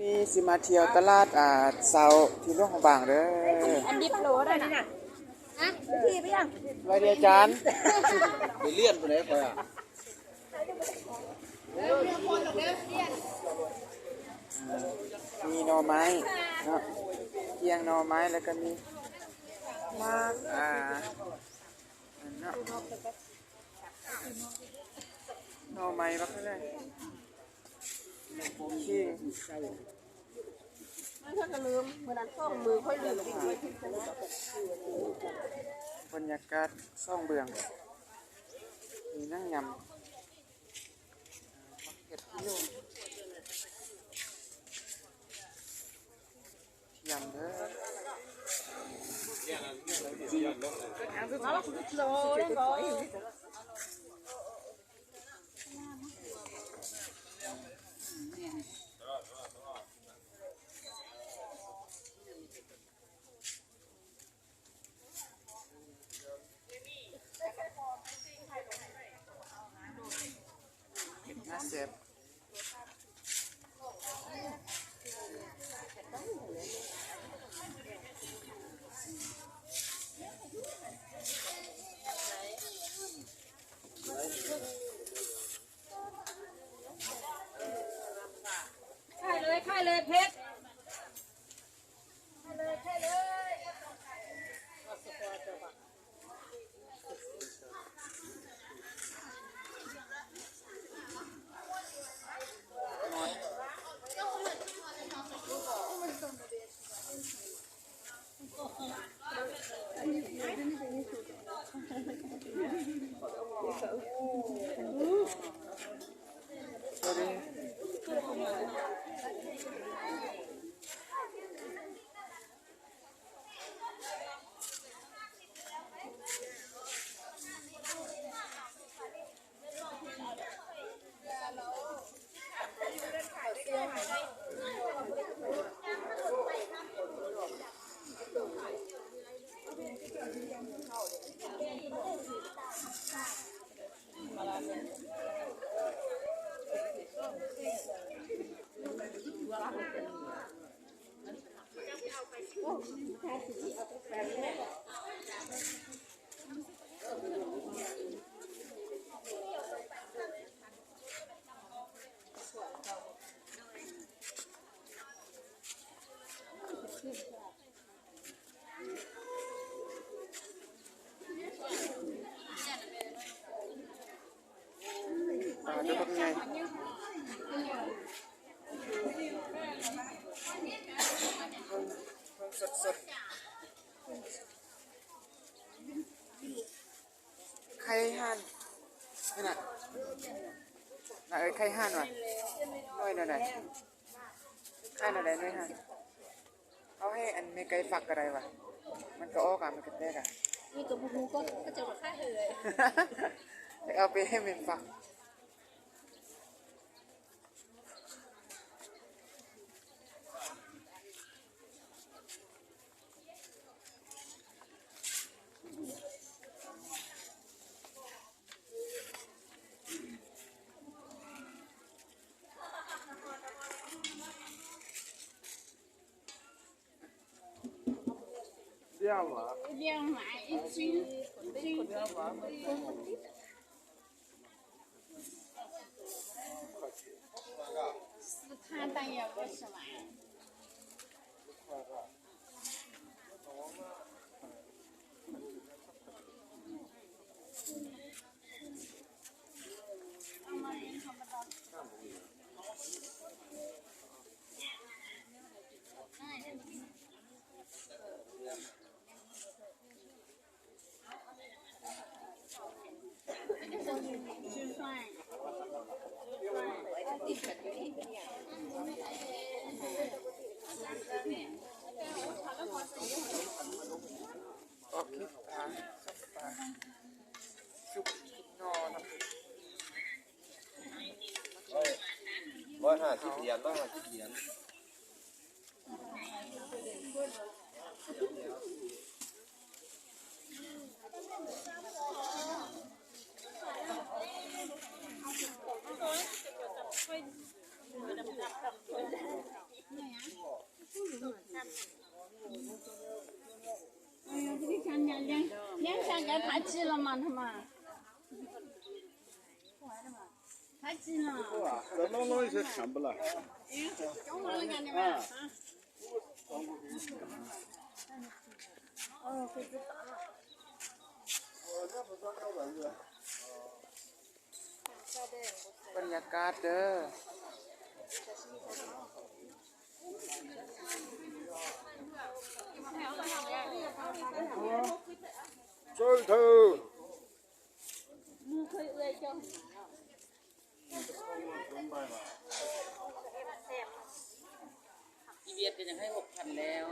นี่สิมาเที่ยวตลาดเสาที่หลวงของบางเด้ออันดิบโหลได้น่ะฮะพี่ไปยังไว้เดียวจานไปเลี่ยนไปไหนไปมีหน่อไม้เนาะเกียงหน่อไม้แล้วก็มีมากเนาะหน่อไม้บักเลยขี้ มันก็ลืมเมื่อนั้นซ่องมือค่อยลืมบรรยากาศซ่องเบืองมีนั่งยำเห็ดพิโยยำเด้อน่าเสียบค่ายเลยเพชรปลาจะเป็นไงสดไข่ห่านนี่น่ะไข่ห่านว่ะน้อยหน่อยไข่หน่อยน้อยห่านเอาให้อันไม่ไก่ฝักอะไรวะมันก็ออกมันก็แตกนี่กับบูก็จะมาค่ายเลย เอาไปให้มันฝักเลี้ยงหมาอีกชิ้น他但也不是嘛。โอเคปลาซุปนอน150 เหรียญ150 เหรียญ哎呀，这个香蕉两香蕉太急了嘛，他们。太急了。这弄一些看不来。中午了干的嘛？哦，会知道。บรรยากาศเด้อ 走头。อีเวียดก็ยังให้6,000แล้ว